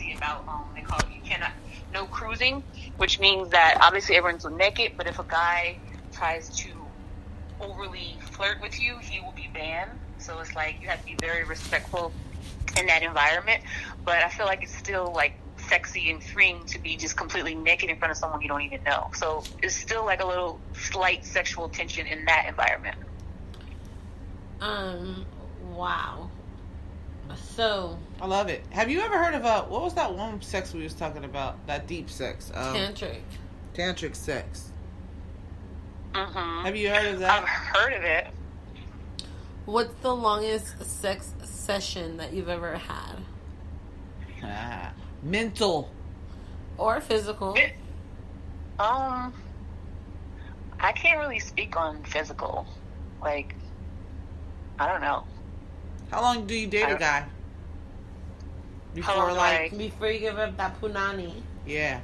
sexy about, they call it, you cannot, no cruising, which means that obviously everyone's naked, but if a guy tries to overly flirt with you, he will be banned. So it's like you have to be very respectful in that environment. But I feel like it's still like sexy and freeing to be just completely naked in front of someone you don't even know. So it's still like a little slight sexual tension in that environment. Wow. So I love it. Have you ever heard of what was that one sex we was talking about? That deep sex. Tantric sex. Mm-hmm. Have you heard of that? I've heard of it. What's the longest sex session that you've ever had? Mental. Or physical? I can't really speak on physical. Like, I don't know. How long do you date a guy? Before before you give up that punani. Yeah.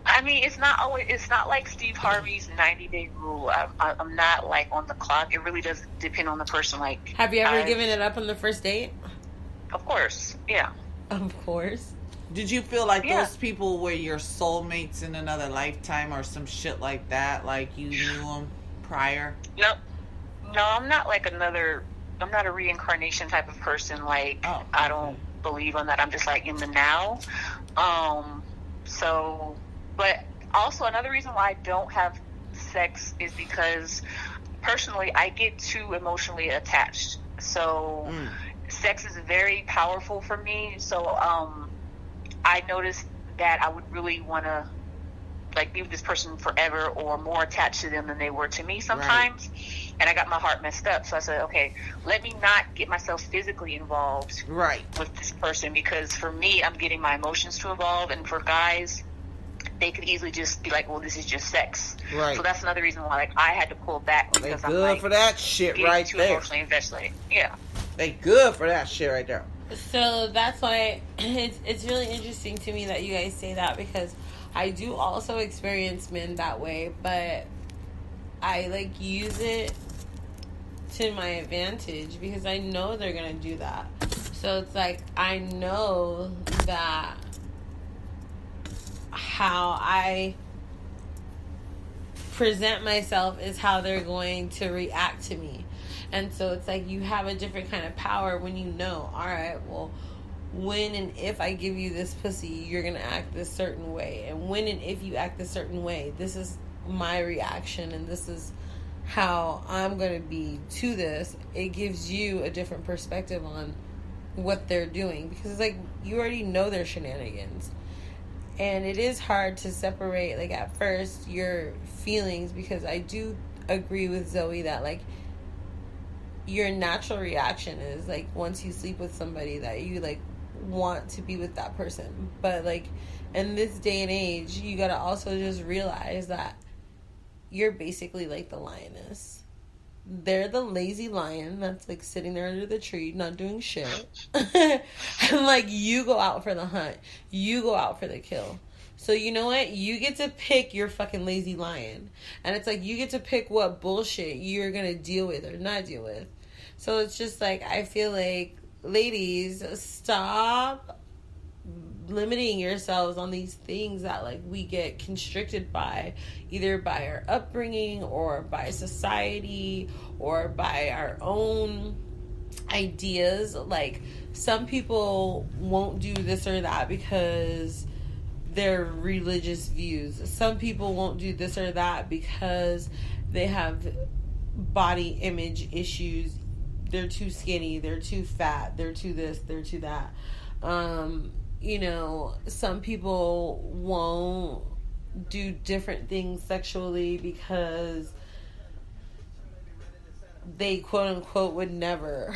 I mean, it's not like Steve Harvey's 90-day rule. I'm not like on the clock. It really does depend on the person. Like, have you ever given it up on the first date? Of course, yeah. Of course. Did you feel like those people were your soulmates in another lifetime or some shit like that? Like you knew them prior? No, I'm not like I'm not a reincarnation type of person. Like, I don't believe on that. I'm just like in the now. But also another reason why I don't have sex is because personally I get too emotionally attached. So sex is very powerful for me. So I noticed that I would really want to like be with this person forever or more attached to them than they were to me sometimes. Right. And I got my heart messed up. So I said, okay, let me not get myself physically involved with this person, because for me, I'm getting my emotions too involved. And for guys, they could easily just be like, well, this is just sex. Right. So that's another reason why like I had to pull back, because I'm good for that shit right too there. Emotionally invested. Yeah. They good for that shit right there. So that's why it's really interesting to me that you guys say that, because I do also experience men that way, but I like use it to my advantage because I know they're gonna do that. So it's like I know that how I present myself is how they're going to react to me. And so it's like you have a different kind of power when you know, all right, well, when and if I give you this pussy, you're going to act this certain way. And when and if you act a certain way, this is my reaction and this is how I'm going to be to this. It gives you a different perspective on what they're doing, because it's like you already know their shenanigans. And it is hard to separate, like, at first, your feelings, because I do agree with Zoe that, like, your natural reaction is, like, once you sleep with somebody that you, like, want to be with that person. But, like, in this day and age, you gotta also just realize that you're basically like the lioness. They're the lazy lion that's, like, sitting there under the tree, not doing shit. And, like, you go out for the hunt. You go out for the kill. So, you know what? You get to pick your fucking lazy lion. And it's like, you get to pick what bullshit you're gonna deal with or not deal with. So, it's just, like, I feel like, ladies, stop limiting yourselves on these things that, like, we get constricted by, either by our upbringing or by society or by our own ideas. Like, some people won't do this or that because their religious views. Some people won't do this or that because they have body image issues. They're too skinny, they're too fat, they're too this, they're too that. You know, some people won't do different things sexually because they quote unquote would never.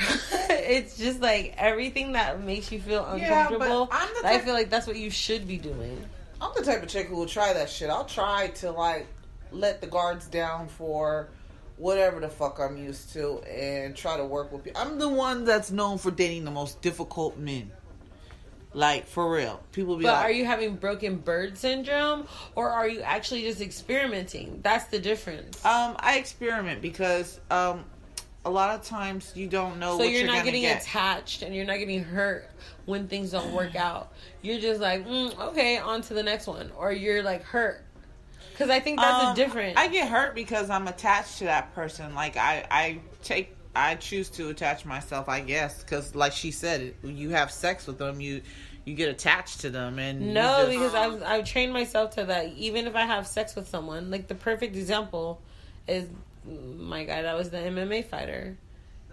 It's just like everything that makes you feel uncomfortable. I feel like that's what you should be doing. I'm the type of chick who will try that shit. I'll try to, like, let the guards down for whatever the fuck I'm used to and try to work with people. I'm the one that's known for dating the most difficult men. Like, for real. People be but like... But are you having broken bird syndrome? Or are you actually just experimenting? That's the difference. I experiment because a lot of times you don't know So what you're you're not going to getting get. attached and you're not getting hurt when things don't work out. You're just like, okay, on to the next one. Or you're like hurt. Because I think that's a different. I get hurt because I'm attached to that person. Like, I choose to attach myself, I guess. Because like she said, you have sex with them, you get attached to them. And no, because I've trained myself to that. Even if I have sex with someone, like the perfect example is my guy that was the MMA fighter.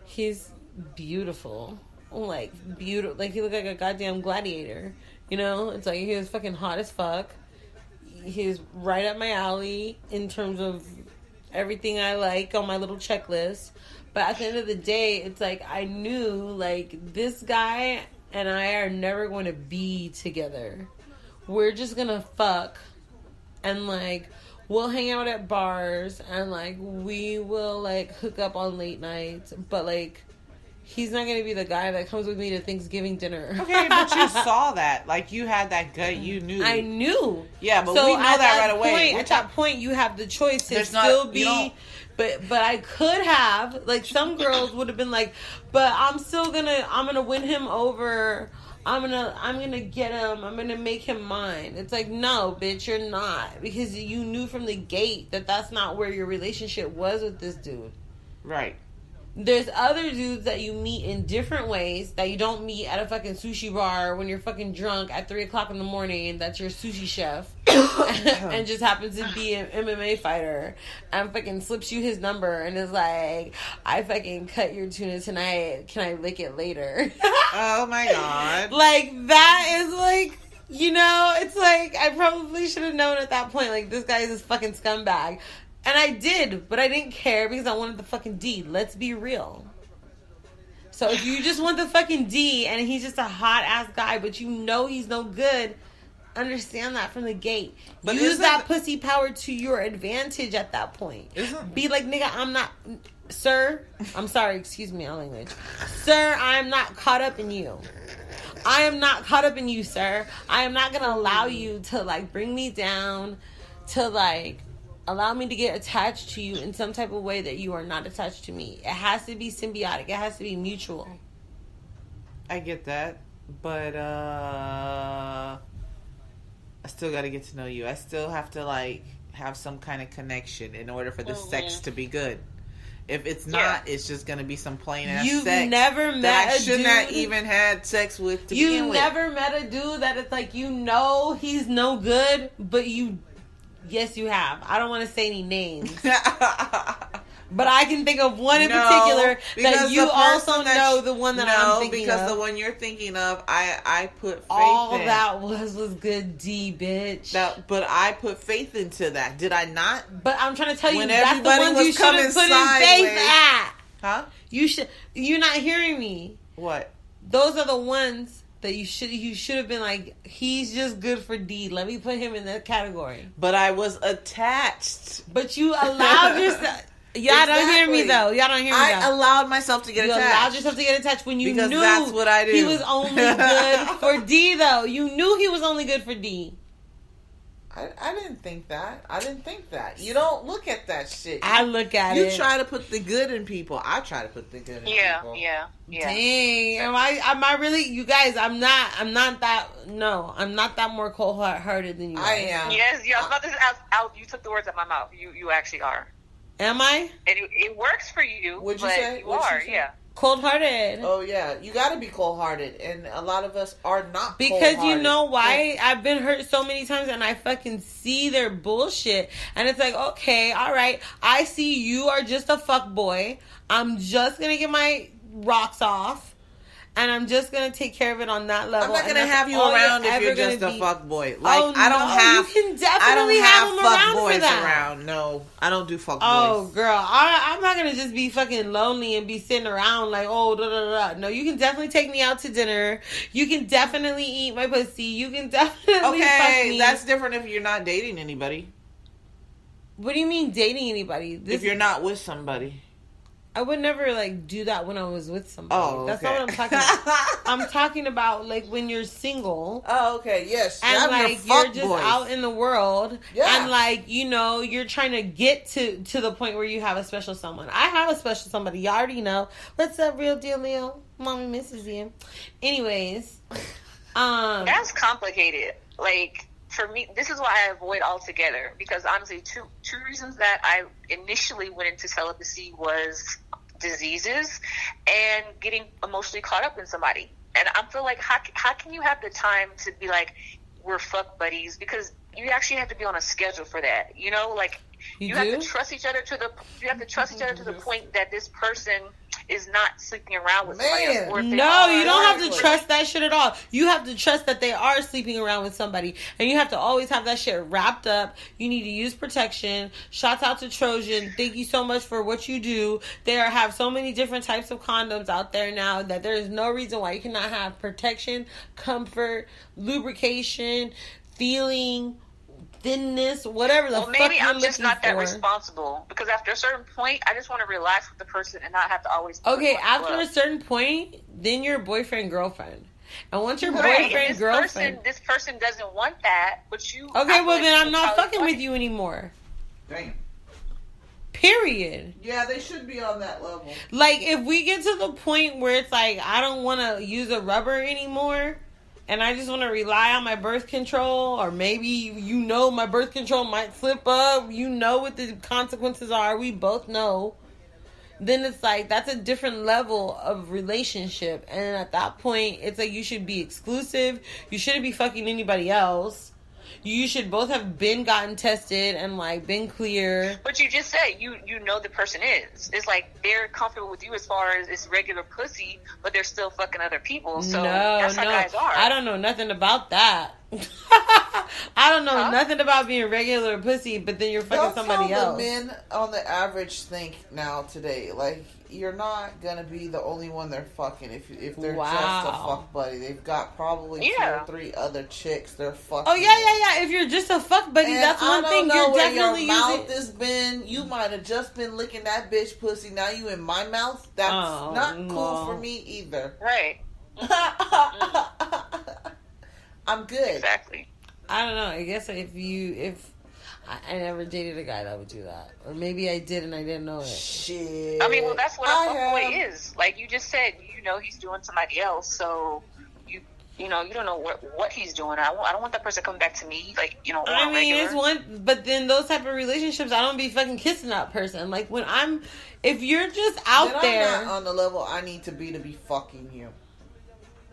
He's beautiful. Like, beautiful. Like, he looked like a goddamn gladiator. You know? It's like he was fucking hot as fuck. He's right up my alley in terms of everything I like on my little checklist. But at the end of the day, it's like I knew, like, this guy and I are never going to be together. We're just gonna fuck. And, like, we'll hang out at bars and, like, we will, like, hook up on late nights. But, like, he's not going to be the guy that comes with me to Thanksgiving dinner. Okay, but you saw that. Like, you had that gut. You knew. I knew. Yeah, but we know that right away. At that point, you have the choice to still be... But I could have... Like, some girls would have been like, but I'm still going to... I'm going to win him over... I'm gonna get him. I'm gonna make him mine. It's like, no, bitch, you're not, because you knew from the gate that that's not where your relationship was with this dude. Right. There's other dudes that you meet in different ways that you don't meet at a fucking sushi bar when you're fucking drunk at 3:00 in the morning and that's your sushi chef and just happens to be an MMA fighter and fucking slips you his number and is like, I fucking cut your tuna tonight. Can I lick it later? Oh my God. Like, that is like, you know, it's like, I probably should have known at that point, like, this guy is this fucking scumbag. And I did, but I didn't care because I wanted the fucking D. Let's be real. So if you just want the fucking D and he's just a hot ass guy, but you know he's no good, understand that from the gate. But use that pussy power to your advantage at that point. Be like, nigga, I'm not... Sir, I'm sorry, excuse me, our language. Sir, I am not caught up in you. I am not caught up in you, sir. I am not going to allow you to, like, bring me down, to, like... allow me to get attached to you in some type of way that you are not attached to me. It has to be symbiotic. It has to be mutual. I get that. But, I still got to get to know you. I still have to, like, have some kind of connection in order for the sex to be good. If it's not, it's just going to be some plain ass sex. You've never met that I a should dude. not even had sex with to begin with. You never met a dude that it's like, you know he's no good, but you... Yes, you have. I don't want to say any names. But I can think of one in particular that you also know the one that I'm thinking of. No, because the one you're thinking of, I put faith in. All that was good D, bitch. But I put faith into that. Did I not? But I'm trying to tell you, when that's the ones you should have put in faith at. Huh? You're not hearing me. What? Those are the ones... that you should have been like, he's just good for D. Let me put him in that category. But I was attached. But you allowed yourself. Y'all don't hear me though. Y'all don't hear me. I allowed myself to get attached. You allowed yourself to get attached when you because knew that's what I do. He was only good for D though. You knew he was only good for D. I didn't think that. I didn't think that. You don't look at that shit. I look at it. You try to put the good in people. I try to put the good in people. Yeah. Dang. Am I really? You guys, I'm not that. No, I'm not that more cold-hearted than you. I am. Yes, I was about to say, you took the words out of my mouth. You actually are. Am I? And it works for you. Would you say? You are, yeah. Cold-hearted. Oh, yeah. You got to be cold-hearted. And a lot of us are not because cold-hearted. You know why? I've been hurt so many times and I fucking see their bullshit. And it's like, okay, all right. I see you are just a fuckboy. I'm just going to get my rocks off. And I'm just going to take care of it on that level. I'm not going to have you around if you're just a fuckboy. Like, I don't have... You can definitely have them around for that. Around. No, I don't do fuckboys. Oh, girl. I'm not going to just be fucking lonely and be sitting around like, oh, da-da-da. No, you can definitely take me out to dinner. You can definitely eat my pussy. You can definitely fuck me. That's different if you're not dating anybody. What do you mean dating anybody? If you're not with somebody. I would never, like, do that when I was with somebody. Oh, okay. That's not what I'm talking about. I'm talking about, like, when you're single. Oh, okay, yes. And, like, you're just boys. out in the world. Yeah. And, like, you know, you're trying to get to the point where you have a special someone. I have a special somebody. You already know. What's up, real deal, Leo? Mommy misses you. Anyways. That's complicated. Like, for me, this is why I avoid altogether. Because, honestly, two reasons that I initially went into celibacy was diseases and getting emotionally caught up in somebody. And I feel like, how can you have the time to be like, we're fuck buddies? Because you actually have to be on a schedule for that. You know, like, you have to trust each other to the point that this person is not sleeping around with somebody else. Or no, you don't have to trust that shit at all. You have to trust that they are sleeping around with somebody. And you have to always have that shit wrapped up. You need to use protection. Shouts out to Trojan. Thank you so much for what you do. There have so many different types of condoms out there now that there is no reason why you cannot have protection, comfort, lubrication, feeling, thinness, whatever the fuck you're looking for. Maybe I'm just not that responsible, because after a certain point, I just want to relax with the person and not have to always. Okay, after a certain point, then you're boyfriend girlfriend, and once you're boyfriend girlfriend, this person doesn't want that, but you. Okay, well then I'm not fucking with you anymore. Damn. Period. Yeah, they should be on that level. Like, if we get to the point where it's like I don't want to use a rubber anymore, and I just want to rely on my birth control, or maybe, you know, my birth control might slip up. You know what the consequences are. We both know. Then it's like, that's a different level of relationship. And at that point, it's like you should be exclusive. You shouldn't be fucking anybody else. You should both have gotten tested and, like, been clear. But you just said you know the person is. It's like they're comfortable with you as far as it's regular pussy, but they're still fucking other people. So that's how guys are. I don't know nothing about that. I don't know nothing about being regular pussy, but then you're fucking somebody else. The men on the average think now today, like, you're not gonna be the only one they're fucking if they're just a fuck buddy. They've got probably 2 or 3 other chicks they're fucking. Oh yeah. If you're just a fuck buddy, and that's one thing you're definitely your using. Mouth has been. You might have just been licking that bitch pussy. Now you in my mouth. That's not cool for me either. Right. I'm good. Exactly. I don't know. I guess if I never dated a guy that would do that, or maybe I did and I didn't know it. Shit. I mean, well, that's what a fuckboy is. Like you just said, you know, he's doing somebody else, so you know, you don't know what he's doing. I don't want that person coming back to me, like, you know. I mean, it's one, but then those type of relationships, I don't be fucking kissing that person. Like if you're just out there, I'm not on the level I need to be fucking you.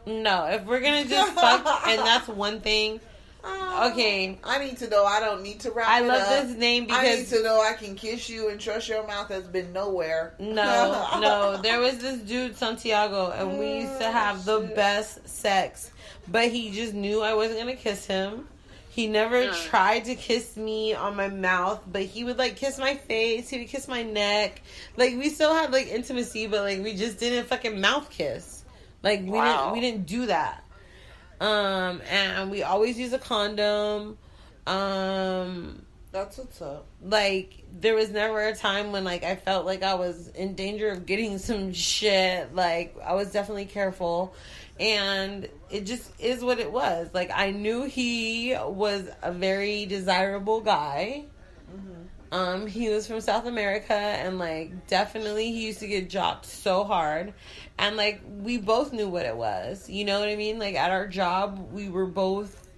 No, if we're gonna just fuck, and that's one thing. Okay, I need to know I don't need to wrap it up. I love this name because I need to know I can kiss you and trust your mouth has been nowhere. No. There was this dude, Santiago, and we used to have the best sex, but he just knew I wasn't gonna kiss him. He never tried to kiss me on my mouth, but he would, like, kiss my face. He would kiss my neck. Like, we still had, like, intimacy, but, like, we just didn't fucking mouth kiss. Like, we didn't do that. And we always use a condom. That's what's up. Like, there was never a time when, like, I felt like I was in danger of getting some shit. Like, I was definitely careful. And it just is what it was. Like, I knew he was a very desirable guy. Mm-hmm. He was from South America, and, like, definitely he used to get dropped so hard. And, like, we both knew what it was. You know what I mean? Like, at our job, we were both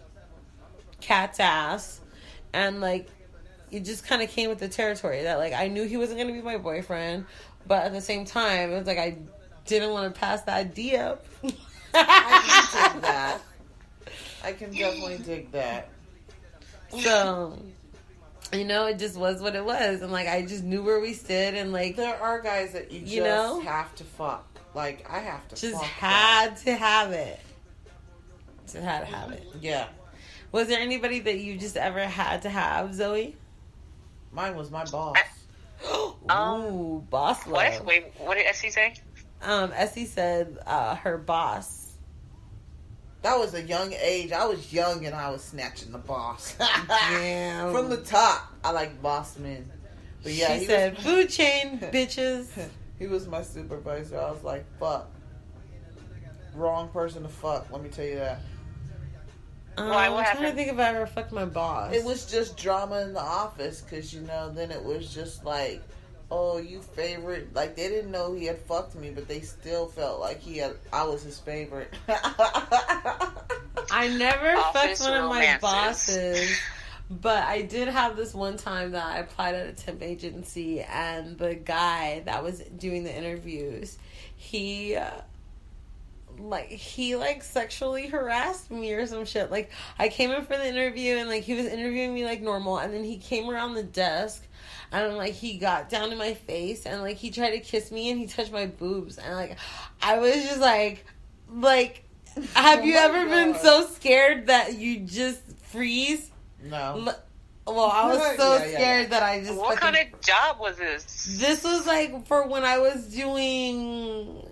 cat's ass. And, like, it just kind of came with the territory that, like, I knew he wasn't going to be my boyfriend. But at the same time, it was like I didn't want to pass that D up. I can dig that. I can definitely dig that. So, you know, it just was what it was. And, like, I just knew where we stood. And, like, there are guys that you just have to fuck. Like, I have to just fuck. Had to have it. Just had to have it. Yeah. Was there anybody that you just ever had to have, Zoe? Mine was my boss. Ooh, boss love. Wait, what did Essie say? Essie said her boss. That was a young age. I was young and I was snatching the boss. Damn. From the top, I like boss men. But yeah, she said, food chain, bitches. He was my supervisor. I was like, fuck. Wrong person to fuck, let me tell you that. Why? What I'm happened? trying to think if I ever fucked my boss. It was just drama in the office, because, you know, then it was just like, oh, you favorite. Like, they didn't know he had fucked me, but they still felt like I was his favorite. I never Office fucked one of my romances. bosses, but I did have this one time that I applied at a temp agency, and the guy that was doing the interviews, he sexually harassed me or some shit. Like, I came in for the interview, and like he was interviewing me like normal, and then he came around the desk, and like he got down to my face, and like he tried to kiss me, and he touched my boobs, and like I was just like have you ever been so scared that you just freeze? No. Well, I was so scared that I just. What kind of job was this? This was like for when I was doing.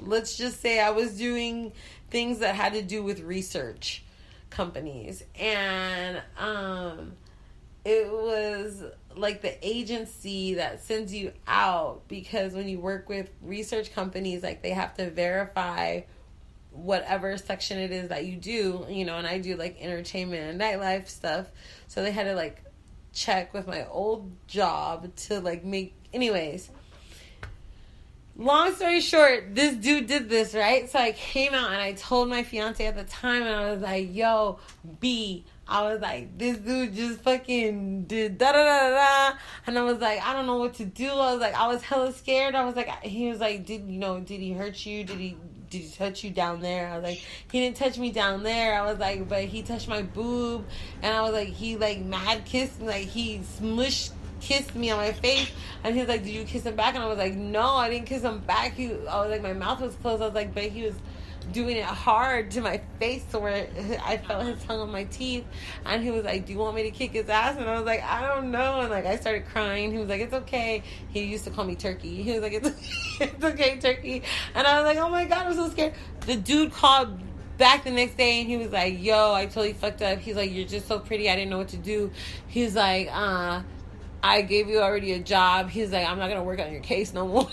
Let's just say I was doing things that had to do with research companies, and it was like the agency that sends you out, because when you work with research companies, like they have to verify whatever section it is that you do, you know, and I do like entertainment and nightlife stuff, so they had to like check with my old job to like make, anyways, long story short, this dude did this, right? So I came out and I told my fiance at the time, and I was like, yo, B, I was like, this dude just fucking did da da da da, and I was like, I don't know what to do. I was like, I was hella scared. I was like, he was like, did he hurt you? Did he touch you down there? I was like, he didn't touch me down there. I was like, but he touched my boob, and I was like, he like mad kissed me, like he kissed me on my face, and he was like, did you kiss him back? And I was like, no, I didn't kiss him back. I was like, my mouth was closed. I was like, but he was doing it hard to my face to where I felt his tongue on my teeth, and he was like, do you want me to kick his ass? And I was like, I don't know, and like I started crying. He was like, it's okay. He used to call me Turkey. He was like, it's okay, Turkey. And I was like, oh my god, I'm so scared. The dude called back the next day, and he was like, yo, I totally fucked up. He's like, you're just so pretty, I didn't know what to do. He's like, I gave you already a job. He's like, I'm not going to work on your case no more.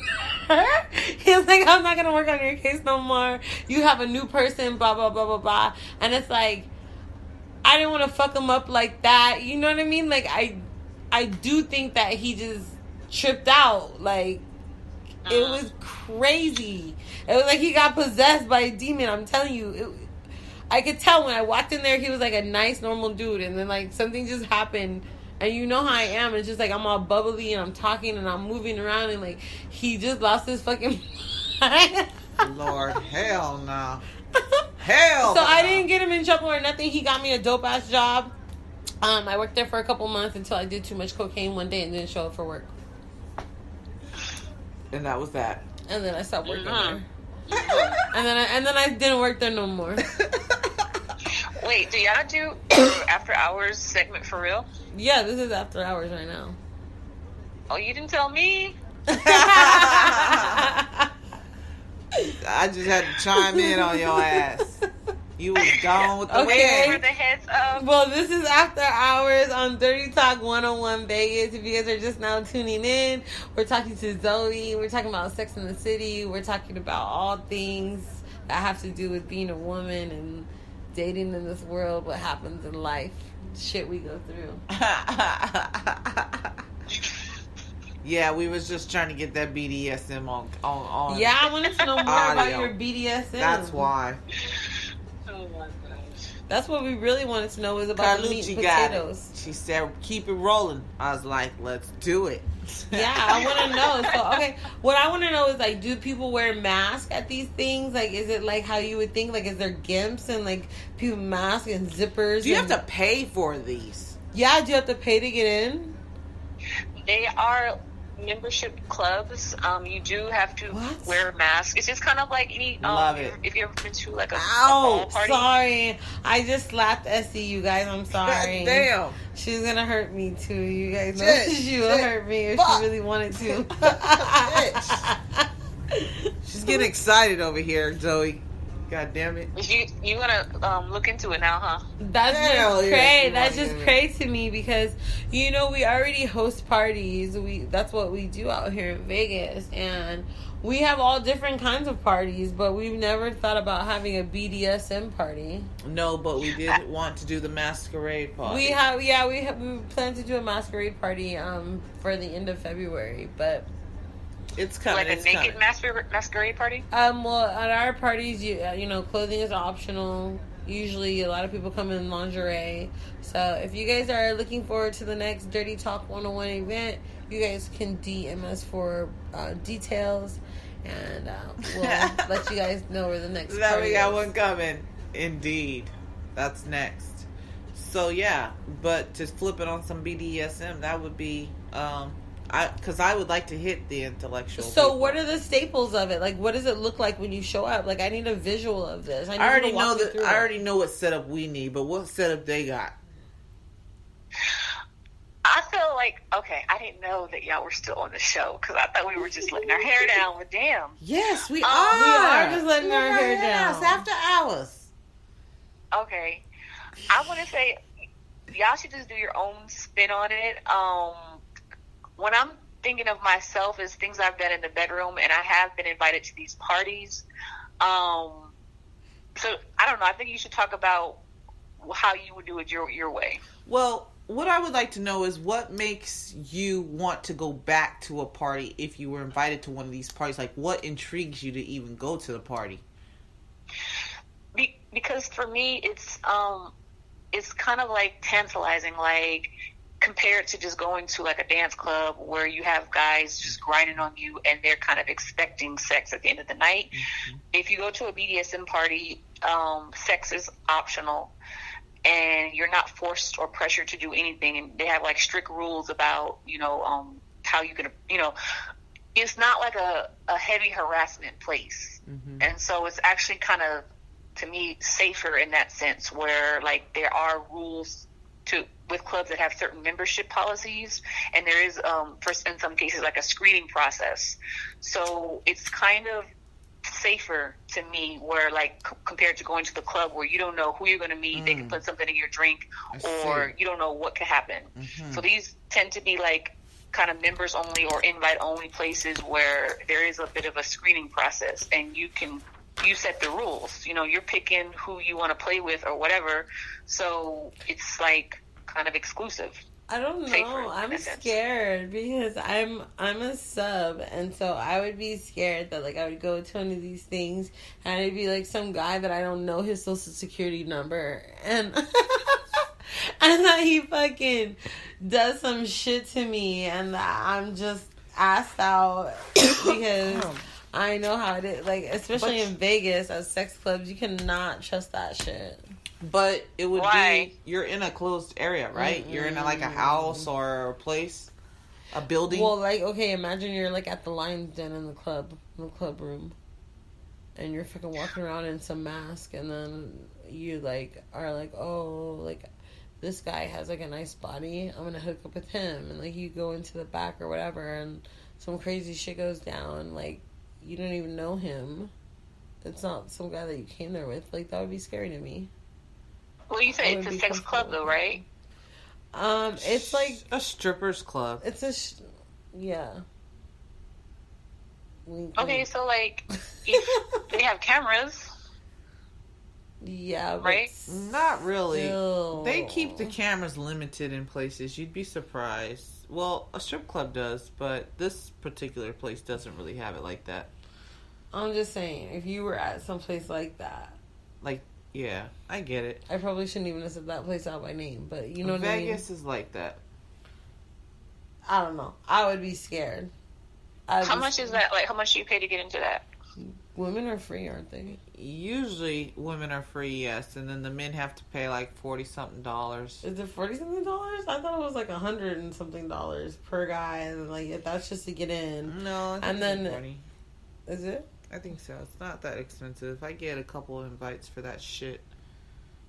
He's like, I'm not going to work on your case no more. You have a new person, blah, blah, blah, blah, blah. And it's like, I didn't want to fuck him up like that. You know what I mean? Like, I do think that he just tripped out. Like, it was crazy. It was like he got possessed by a demon. I'm telling you. I could tell when I walked in there, he was like a nice, normal dude. And then, like, something just happened. And you know how I am. It's just like I'm all bubbly and I'm talking and I'm moving around, and like he just lost his fucking mind. Lord, hell no. Hell So no. I didn't get him in trouble or nothing. He got me a dope ass job. I worked there for a couple months until I did too much cocaine one day and didn't show up for work. And that was that. And then I stopped working there. And then I didn't work there no more. Wait, do y'all do after hours segment for real? Yeah, this is after hours right now. Oh, you didn't tell me? I just had to chime in on your ass. You was gone with the Okay. For the heads up. Well, this is After Hours on Dirty Talk 101 Vegas. If you guys are just now tuning in, we're talking to Zoe. We're talking about Sex in the City. We're talking about all things that have to do with being a woman and dating in this world, what happens in life, shit we go through. Yeah, we was just trying to get that BDSM on. Yeah, I wanted to know more about audio. your BDSM. That's why. Oh my gosh. That's what we really wanted to know, was about the meat and Carlucci got potatoes. it. She said, keep it rolling. I was like, let's do it. Yeah, I want to know. So, okay, what I want to know is, like, do people wear masks at these things? Like, is it like how you would think? Like, is there gimps and, like, people masks and zippers? Do you have to pay for these? Yeah, do you have to pay to get in? They are membership clubs. You do have to What? wear a mask. It's just kind of like any. Love it. If you ever been to like a Ow! ball party. Sorry. I just slapped Essie, you guys. I'm sorry. Damn. She's gonna hurt me too. You guys know Shit, she will shit. hurt me if Fuck. she really wanted to. She's getting excited over here, Zoe. God damn it. You gonna look into it now, huh? That's Hell just yeah, crazy. she That's wanna just get it. crazy to me because we already host parties. That's what we do out here in Vegas, and we have all different kinds of parties. But we've never thought about having a BDSM party. No, but we did want to do the masquerade party. We plan to do a masquerade party for the end of February, but. It's coming. Like a naked masquerade party? Well, at our parties, clothing is optional. Usually, a lot of people come in lingerie. So, if you guys are looking forward to the next Dirty Talk 101 event, you guys can DM us for details, and we'll let you guys know where the next Now party we got is. one coming. Indeed. That's next. So, yeah. But to flip it on some BDSM, that would be... because I would like to hit the intellectual. So, people. what are the staples of it? Like, what does it look like when you show up? Like, I need a visual of this. I already know that. I already know what setup we need, but what setup they got? I feel like, okay, I didn't know that y'all were still on the show because I thought we were just letting our hair down. But damn. Yes, we We are just letting our hair Yes, down. after hours. Okay. I want to say, y'all should just do your own spin on it. When I'm thinking of myself as things I've done in the bedroom, and I have been invited to these parties. So I don't know. I think you should talk about how you would do it your way. Well, what I would like to know is what makes you want to go back to a party if you were invited to one of these parties. Like, what intrigues you to even go to the party? Because for me, it's kind of like tantalizing, like compared to just going to like a dance club where you have guys just grinding on you and they're kind of expecting sex at the end of the night. Mm-hmm. If you go to a BDSM party, sex is optional and you're not forced or pressured to do anything. And they have like strict rules about, how you can, it's not like a heavy harassment place. Mm-hmm. And so it's actually kind of, to me, safer in that sense where like there are rules with clubs that have certain membership policies, and there is in some cases like a screening process. So it's kind of safer to me where like compared to going to the club where you don't know who you're going to meet. They can put something in your drink or you don't know what could happen. Mm-hmm. So these tend to be like kind of members only or invite only places where there is a bit of a screening process, and you set the rules. You're picking who you want to play with or whatever. So it's like kind of exclusive. I don't know. I'm scared because I'm a sub, and so I would be scared that like I would go to one of these things and it'd be like some guy that I don't know his social security number, and and that he fucking does some shit to me, and I'm just assed out because I know how it is. Like, especially in Vegas at sex clubs, you cannot trust that shit. But it would be, you're in a closed area, right? Mm-hmm. You're in a house or a place, a building. Well, like, okay, imagine you're like at the Lion's Den in the club room, and you're fucking walking around in some mask, and then you like are like, oh, like this guy has like a nice body, I'm gonna hook up with him, and like you go into the back or whatever, and some crazy shit goes down, like you don't even know him. It's not some guy that you came there with. Like, that would be scary to me. Well, you say it's a sex club, though, right? It's like a stripper's club. It's yeah. Okay, so like, if they have cameras. Yeah, but right? Not really. Still. They keep the cameras limited in places. You'd be surprised. Well, a strip club does, but this particular place doesn't really have it like that. I'm just saying, if you were at some place like that, like. Yeah, I get it. I probably shouldn't even have said that place out by name, but you know what I mean? Vegas is like that. I don't know. I would be scared. How much is that? Like, how much do you pay to get into that? Women are free, aren't they? Usually, women are free, yes, and then the men have to pay like $40-something. Is it $40-something? I thought it was like $100 and something per guy, and like that's just to get in. No, I think it's 40. Is it? I think so. It's not that expensive. I get a couple of invites for that shit.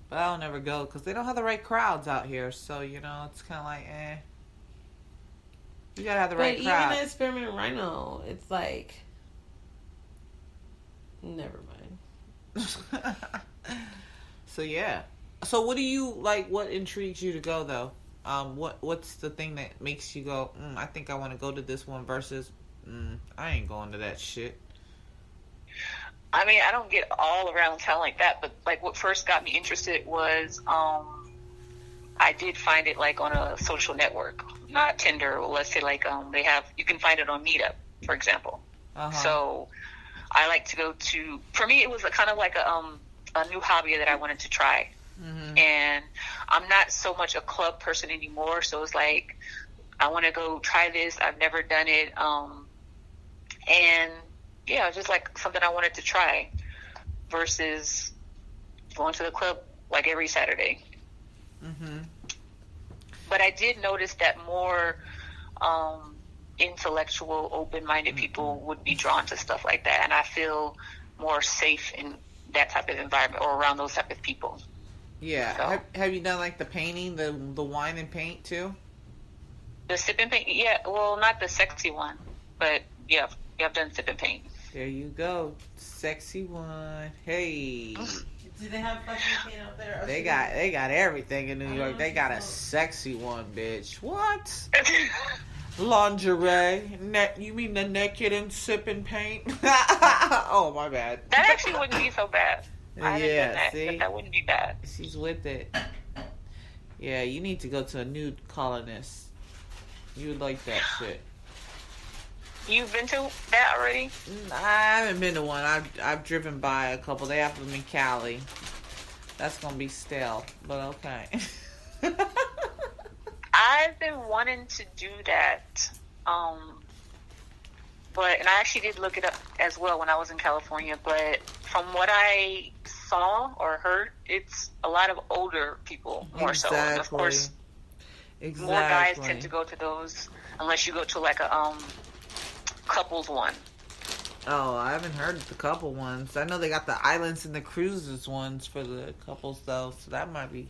But I'll never go because they don't have the right crowds out here. So, it's kind of like, eh. You gotta have the right crowd. But even at Spearmint Rhino, it's like... Never mind. So yeah. So what do you like? What intrigues you to go though? What's the thing that makes you go? I think I want to go to this one versus I ain't going to that shit. I mean, I don't get all around town like that, but like what first got me interested was I did find it like on a social network, not Tinder. Or let's say like they have, you can find it on Meetup, for example. So I like to go to. For me, it was kind of like a new hobby that I wanted to try. And I'm not so much a club person anymore, so it's like I want to go try this. I've never done it, and yeah, just like something I wanted to try versus going to the club like every Saturday. But I did notice that more intellectual, open-minded people would be drawn to stuff like that, and I feel more safe in that type of environment or around those type of people. Yeah. So, have you done like the painting, the wine and paint too? the sip and paint? Yeah, well, not the sexy one, but yeah, I've done sip and paint. There you go, sexy one. Hey. Do they have fucking paint out there? They got everything in New York. They got a sexy one, bitch. What? Lingerie. You mean the naked and sipping paint? Oh, my bad. That actually wouldn't be so bad. I haven't done that, see? but that wouldn't be bad. She's with it. Yeah, you need to go to a nude colonist. You would like that shit. You've been to that already? I haven't been to one. I've driven by a couple. They have them in Cali. That's gonna be stale, but okay. I've been wanting to do that, and I actually did look it up as well when I was in California. But from what I saw or heard, it's a lot of older people more so. And of course, more guys tend to go to those unless you go to like a couples one. Oh, I haven't heard the couple ones. I know they got the islands and the cruises ones for the couples though, so that might be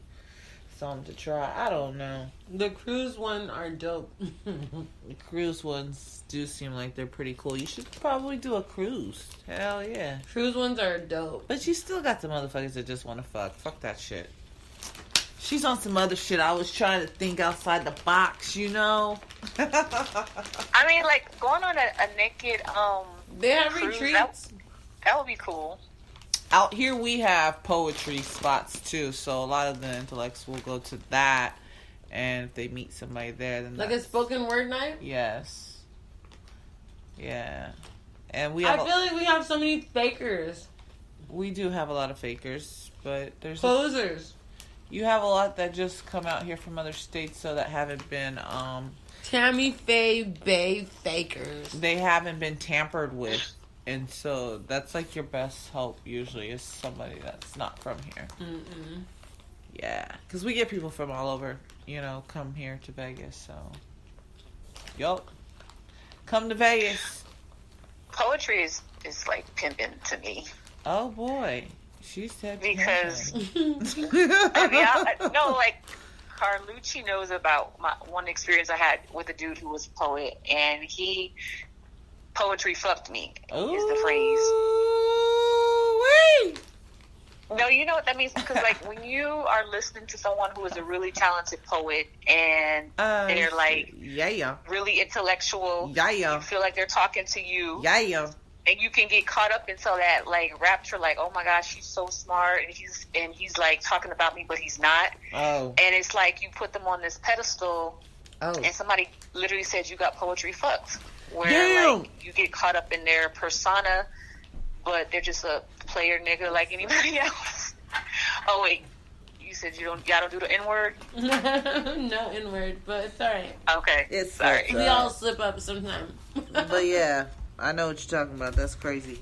something to try. I don't know. The cruise one are dope. The cruise ones do seem like they're pretty cool. You should probably do a cruise. Hell yeah. Cruise ones are dope. But you still got the motherfuckers that just want to fuck. Fuck that shit. She's on some other shit. I was trying to think outside the box, you know? I mean, like, going on a naked they have cruise, retreats. That would be cool. Out here we have poetry spots, too. So a lot of the intellects will go to that. And if they meet somebody there, then like a spoken word night? Yes. Yeah. And I feel like we have so many fakers. We do have a lot of fakers, but there's posers. You have a lot that just come out here from other states, so that haven't been Tammy Faye Bay fakers. They haven't been tampered with, and so that's like your best hope. Usually, is somebody that's not from here. Yeah, because we get people from all over, come here to Vegas. So, yup, come to Vegas. Poetry is like pimping to me. Oh boy. She said because like Carlucci knows about one experience I had with a dude who was a poet, and poetry fucked me. Ooh, is the phrase. Wait. No, you know what that means, because like when you are listening to someone who is a really talented poet and they're like really intellectual, you feel like they're talking to you. And you can get caught up into that like rapture, like, oh my gosh, she's so smart, and he's like talking about me, but he's not. Oh. And it's like you put them on this pedestal. Oh. And somebody literally said you got poetry fucked, where like you get caught up in their persona, but they're just a player nigga like anybody else. Oh wait, you said y'all don't do the N word? No N word, but it's alright. Okay, it's sorry. We all slip up sometimes. But yeah. I know what you're talking about. That's crazy.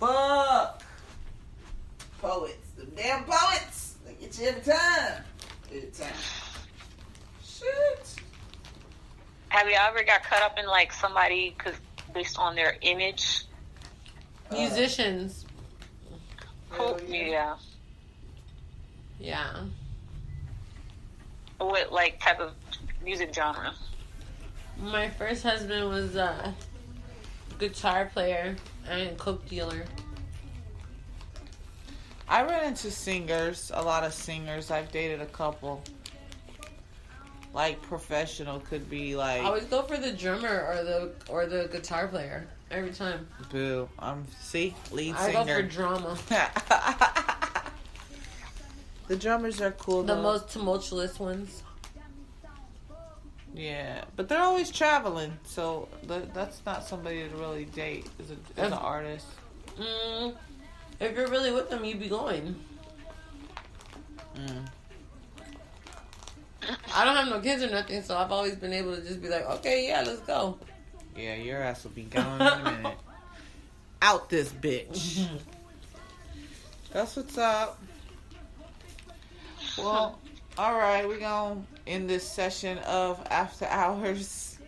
Fuck! Poets. The damn poets! They get you every time. Every time. Shit. Have you ever got caught up in like somebody based on their image? Musicians. Yeah. Yeah. What like type of music genre? My first husband was guitar player and coke dealer. I run into singers, a lot of singers. I've dated a couple. Like professional could be like. I always go for the drummer or the guitar player every time. Boo! See, lead singer. I go for drama. The drummers are cool. The though. most tumultuous ones. Yeah, but they're always traveling, so that's not somebody to really date as an artist. If you're really with them, you'd be going. I don't have no kids or nothing, so I've always been able to just be like, okay, yeah, let's go. Yeah, your ass will be gone in a minute. Out this bitch. That's what's up. Well, alright, we're going to end this session of After Hours.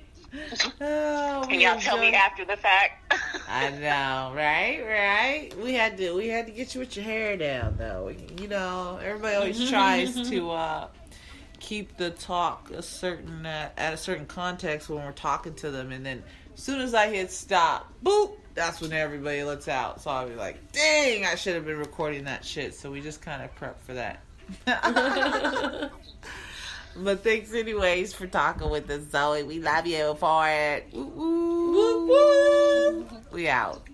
Can y'all tell me after the fact? I know, right? We had to get you with your hair down, though. You know, everybody always tries to keep the talk at a certain context when we're talking to them, and then as soon as I hit stop, boop, that's when everybody lets out. So I'll be like, dang, I should have been recording that shit. So we just kind of prep for that. But thanks anyways for talking with us, Zoe. We love you for it. Woo, woo. We out.